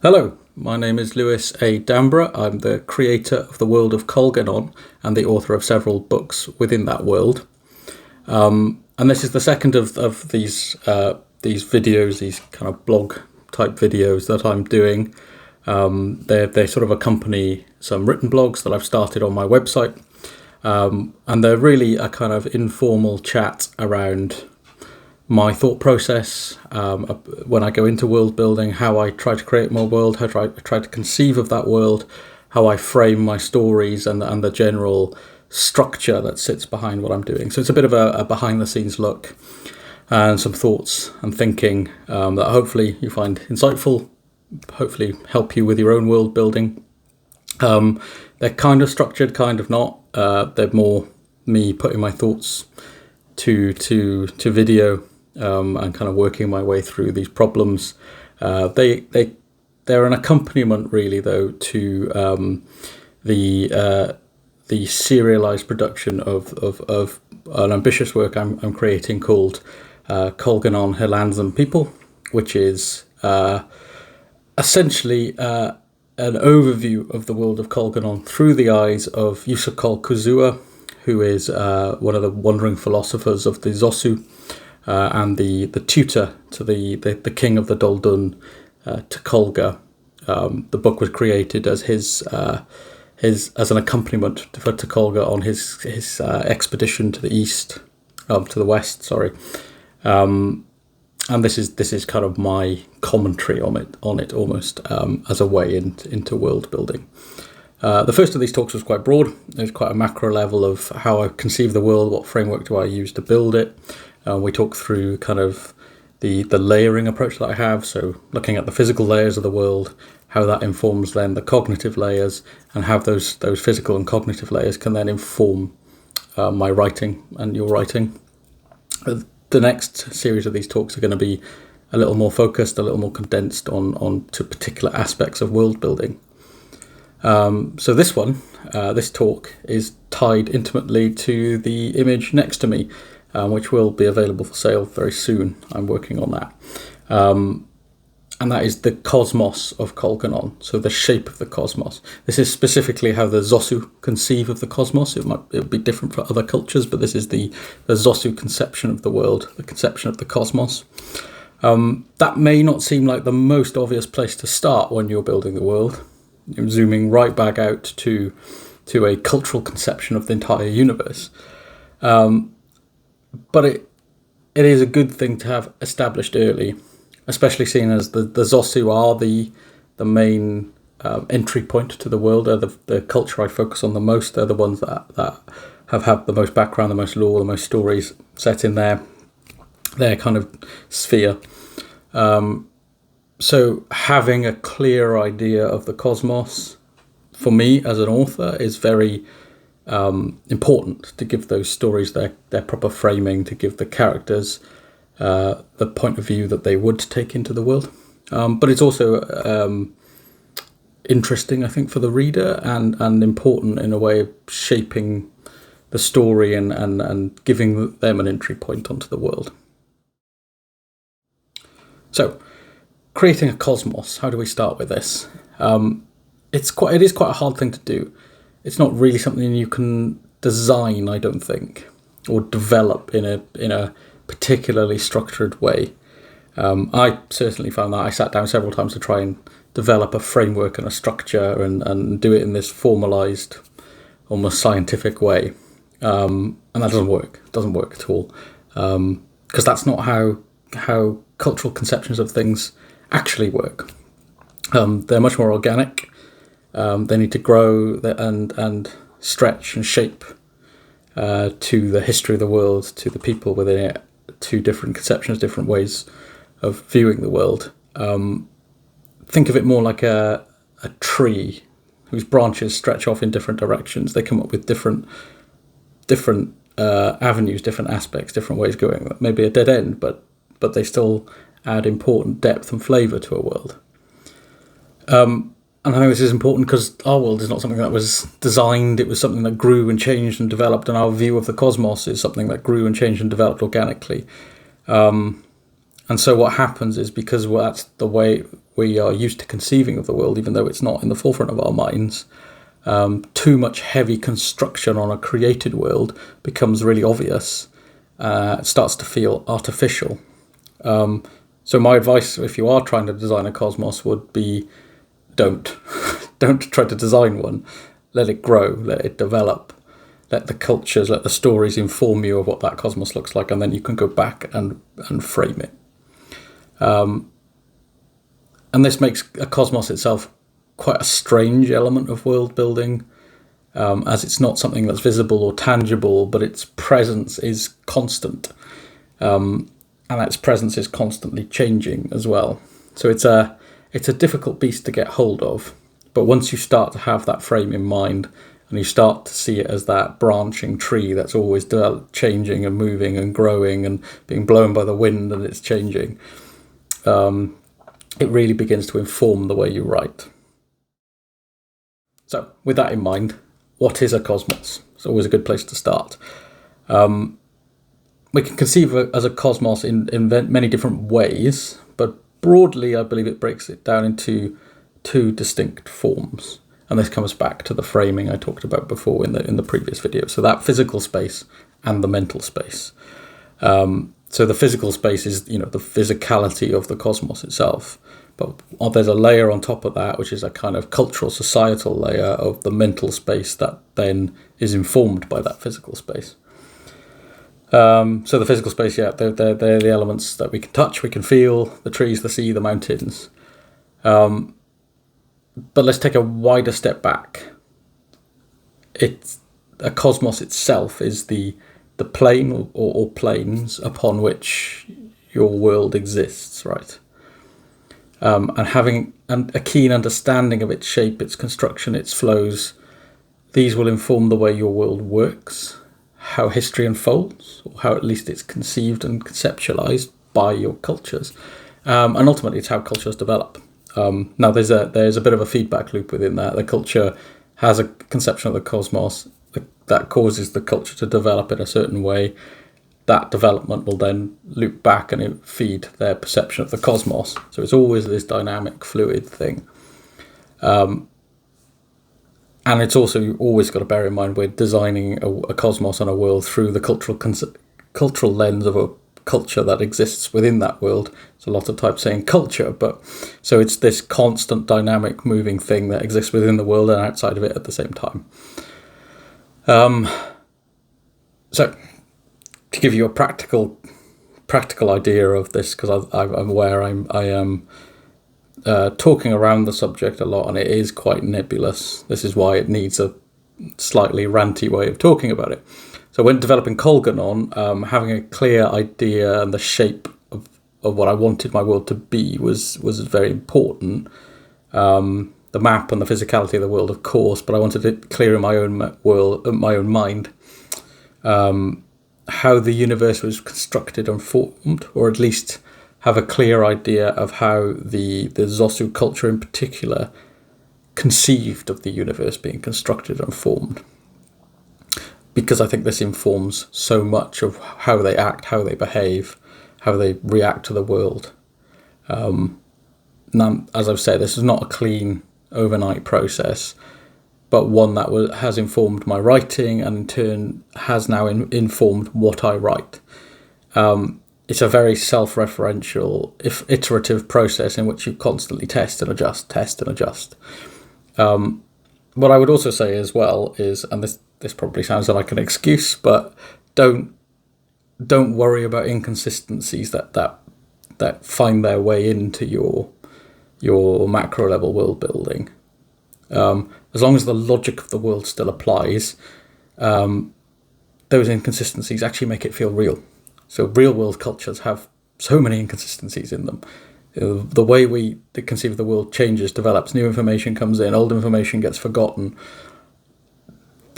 Hello, my name is Lewis A. Dambra. I'm the creator of the world of Colganon and the author of several books within that world. And this is the second of these videos, these kind of blog type videos that I'm doing. They sort of accompany some written blogs that I've started on my website. And they're really a kind of informal chat around my thought process when I go into world building, how I try to create my world, how I try to conceive of that world, how I frame my stories and the general structure that sits behind what I'm doing. So it's a bit of a behind the scenes look and some thoughts and thinking that hopefully you find insightful, hopefully help you with your own world building. They're kind of structured, kind of not. They're more me putting my thoughts to video and kind of working my way through these problems. They're an accompaniment, really, though, to the serialized production of an ambitious work I'm creating called Colganon, Her Lands and People, which is essentially an overview of the world of Colganon through the eyes of Yusakol Kuzua, who is one of the wandering philosophers of the Zosu and the tutor to the king of the Doldun, Tukolga. The book was created as his as an accompaniment for Tukolga on his expedition to the east, to the west. Sorry, and this is kind of my commentary on it almost as a way into world building. The first of these talks was quite broad. It was quite a macro level of how I conceive the world, what framework do I use to build it. We talked through kind of the layering approach that I have, so looking at the physical layers of the world, how that informs then the cognitive layers, and how those physical and cognitive layers can then inform my writing and your writing. The next series of these talks are going to be a little more focused, a little more condensed on to particular aspects of world building. So this talk is tied intimately to the image next to me, which will be available for sale very soon. I'm working on that. And that is the cosmos of Colganon, so the shape of the cosmos. This is specifically how the Zosu conceive of the cosmos. It would be different for other cultures, but this is the Zosu conception of the world, the conception of the cosmos. That may not seem like the most obvious place to start when you're building the world. I'm zooming right back out to a cultural conception of the entire universe. But it is a good thing to have established early, especially seeing as the Zosu are the main entry point to the world. They're the culture I focus on the most. They're the ones that have had the most background, the most lore, the most stories set in their kind of sphere. So having a clear idea of the cosmos, for me as an author, is very important to give those stories their proper framing, to give the characters the point of view that they would take into the world. But it's also interesting, I think, for the reader and important in a way of shaping the story and giving them an entry point onto the world. So, creating a cosmos, how do we start with this? It is quite a hard thing to do. It's not really something you can design, I don't think, or develop in a particularly structured way. I certainly found that I sat down several times to try and develop a framework and a structure and do it in this formalized, almost scientific way. And that doesn't work. It doesn't work at all. Because that's not how cultural conceptions of things actually work. They're much more organic. They need to grow and stretch and shape to the history of the world, to the people within it, to different conceptions, different ways of viewing the world. Think of it more like a tree whose branches stretch off in different directions. They come up with different avenues, different aspects, different ways of going. Maybe a dead end, but they still add important depth and flavour to a world. And I think this is important because our world is not something that was designed. It was something that grew and changed and developed, and our view of the cosmos is something that grew and changed and developed organically. And so what happens is, because that's the way we are used to conceiving of the world, even though it's not in the forefront of our minds, too much heavy construction on a created world becomes really obvious. It starts to feel artificial. So my advice, if you are trying to design a cosmos, would be don't try to design one. Let it grow, let it develop, let the cultures, let the stories inform you of what that cosmos looks like, and then you can go back and frame it. And this makes a cosmos itself quite a strange element of world building, as it's not something that's visible or tangible, but its presence is constant, and its presence is constantly changing as well. So it's a difficult beast to get hold of, but once you start to have that frame in mind, and you start to see it as that branching tree that's always changing and moving and growing and being blown by the wind, and it's changing, it really begins to inform the way you write. So, with that in mind, what is a cosmos? It's always a good place to start. We can conceive as a cosmos in many different ways, but broadly, I believe it breaks it down into two distinct forms. And this comes back to the framing I talked about before in the previous video. So that physical space and the mental space. So the physical space is, the physicality of the cosmos itself. But there's a layer on top of that, which is a kind of cultural, societal layer of the mental space that then is informed by that physical space. So the physical space, they're the elements that we can touch, we can feel, the trees, the sea, the mountains. But let's take a wider step back. A cosmos itself is the plane or planes upon which your world exists, right? And having a keen understanding of its shape, its construction, its flows, these will inform the way your world works, how history unfolds, or how at least it's conceived and conceptualized by your cultures, and ultimately it's how cultures develop. Now there's a bit of a feedback loop within that. The culture has a conception of the cosmos that causes the culture to develop in a certain way. That development will then loop back and feed their perception of the cosmos. So it's always this dynamic, fluid thing. And it's also always got to bear in mind we're designing a cosmos and a world through the cultural lens of a culture that exists within that world. It's a lot of types saying culture, but so it's this constant, dynamic, moving thing that exists within the world and outside of it at the same time. So to give you a practical idea of this, because I'm aware I am talking around the subject a lot, and it is quite nebulous. This is why it needs a slightly ranty way of talking about it. So when developing Colganon, having a clear idea and the shape of what I wanted my world to be was very important. The map and the physicality of the world, of course, but I wanted it clear in my own world, my own mind, how the universe was constructed and formed, or at least have a clear idea of how the Zosu culture in particular conceived of the universe being constructed and formed. Because I think this informs so much of how they act, how they behave, how they react to the world. Now, as I've said, this is not a clean overnight process, but one that has informed my writing and in turn has now informed what I write. It's a very self-referential, iterative process in which you constantly test and adjust. What I would also say as well is, and this probably sounds like an excuse, but don't worry about inconsistencies that find their way into your macro level world building. As long as the logic of the world still applies, those inconsistencies actually make it feel real. So real world cultures have so many inconsistencies in them. The way we conceive of the world changes, develops, new information comes in, old information gets forgotten.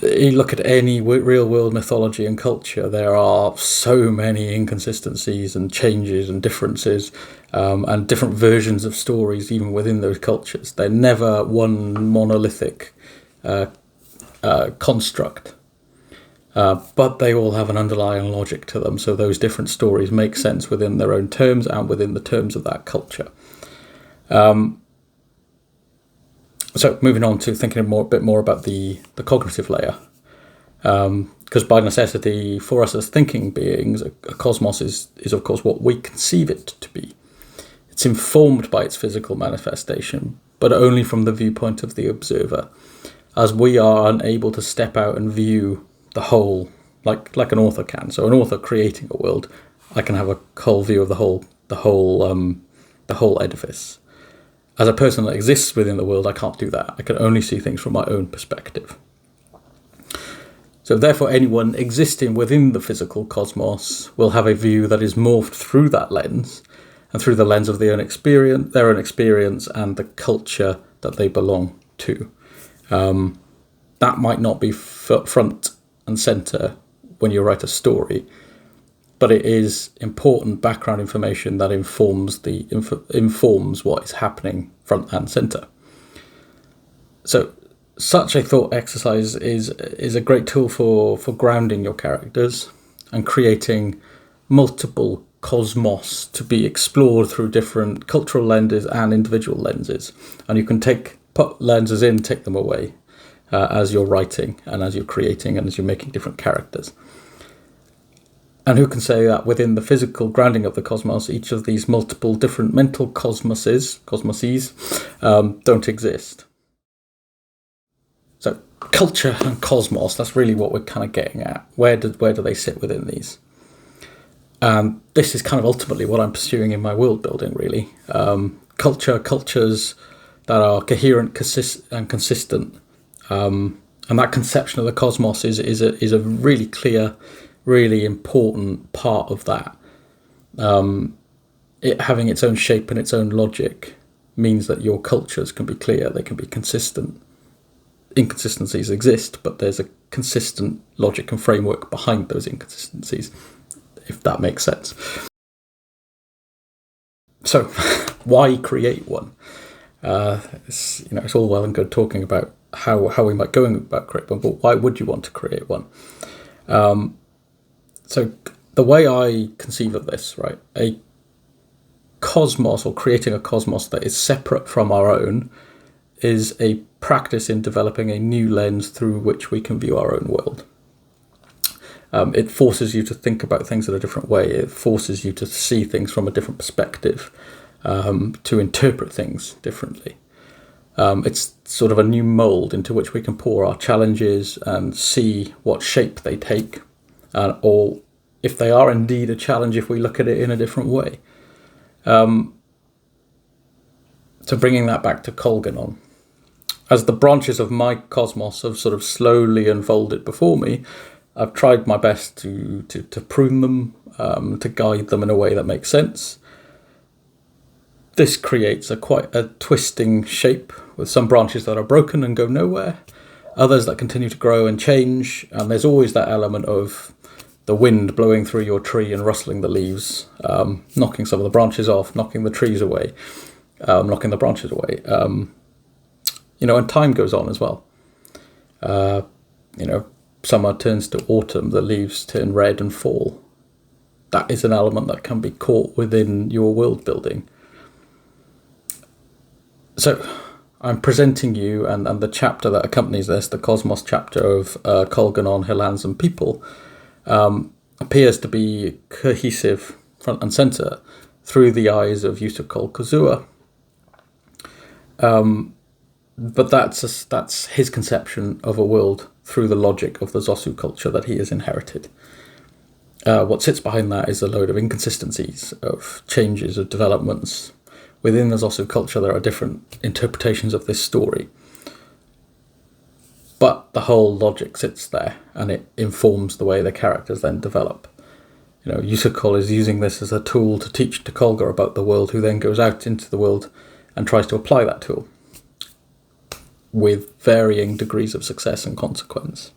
You look at any real world mythology and culture, there are so many inconsistencies and changes and differences, and different versions of stories even within those cultures. They're never one monolithic construct, but they all have an underlying logic to them, so those different stories make sense within their own terms and within the terms of that culture. So moving on to thinking a bit more about the cognitive layer. Because by necessity, for us as thinking beings, a cosmos is of course what we conceive it to be. It's informed by its physical manifestation, but only from the viewpoint of the observer, as we are unable to step out and view the whole, like an author can. So an author creating a world, I can have a whole view of the whole edifice. As a person that exists within the world, I can't do that. I can only see things from my own perspective. So therefore, anyone existing within the physical cosmos will have a view that is morphed through that lens, and through the lens of their own experience and the culture that they belong to. That might not be front and center when you write a story, but it is important background information that informs what is happening front and center. So such a thought exercise is a great tool for grounding your characters and creating multiple cosmos to be explored through different cultural lenses and individual lenses. And you can put lenses in, take them away as you're writing and as you're creating and as you're making different characters. And who can say that within the physical grounding of the cosmos, each of these multiple different mental cosmoses don't exist. So culture and cosmos, that's really what we're kind of getting at. Where do they sit within these? And this is kind of ultimately what I'm pursuing in my world building, really. Cultures that are coherent and consistent. And that conception of the cosmos is a really clear, really important part of that. It having its own shape and its own logic means that your cultures can be clear, they can be consistent. Inconsistencies exist, but there's a consistent logic and framework behind those inconsistencies, if that makes sense. So, why create one? It's all well and good talking about how we might go about create one, but why would you want to create one? So, the way I conceive of this, right, a cosmos or creating a cosmos that is separate from our own is a practice in developing a new lens through which we can view our own world. It forces you to think about things in a different way. It forces you to see things from a different perspective, to interpret things differently. It's sort of a new mould into which we can pour our challenges and see what shape they take, or if they are indeed a challenge, if we look at it in a different way. So bringing that back to Colganon. As the branches of my cosmos have sort of slowly unfolded before me, I've tried my best to prune them, to guide them in a way that makes sense. This creates quite a twisting shape, with some branches that are broken and go nowhere, others that continue to grow and change, and there's always that element of the wind blowing through your tree and rustling the leaves, knocking some of the branches off, knocking the trees away, knocking the branches away. And time goes on as well. Summer turns to autumn, the leaves turn red and fall. That is an element that can be caught within your world building. So I'm presenting you, and the chapter that accompanies this, the Cosmos chapter of Colganon, Hillands and People, appears to be cohesive front and centre through the eyes of Yusukol Kozua. But that's his conception of a world through the logic of the Zosu culture that he has inherited. What sits behind that is a load of inconsistencies, of changes, of developments. Within the Zosu culture, there are different interpretations of this story. But the whole logic sits there, and it informs the way the characters then develop. Yusukol is using this as a tool to teach Takolga about the world, who then goes out into the world and tries to apply that tool, with varying degrees of success and consequence.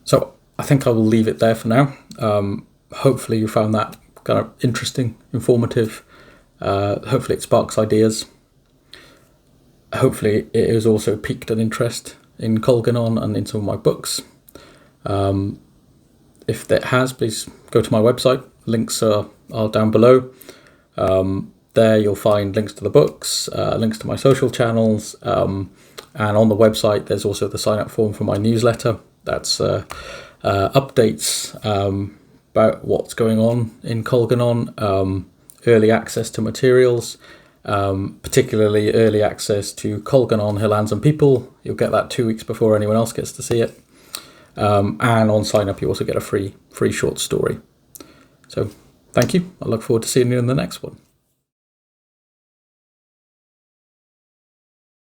So I think I will leave it there for now. Hopefully you found that kind of interesting, informative. Hopefully it sparks ideas. Hopefully it has also piqued an interest in Colganon and in some of my books. If it has, please go to my website. Links are down below. There you'll find links to the books, links to my social channels, and on the website there's also the sign up form for my newsletter. That's updates about what's going on in Colganon, early access to materials, particularly early access to Colganon, Her Lands and People. You'll get that 2 weeks before anyone else gets to see it. And on sign up you also get a free short story. So thank you. I look forward to seeing you in the next one.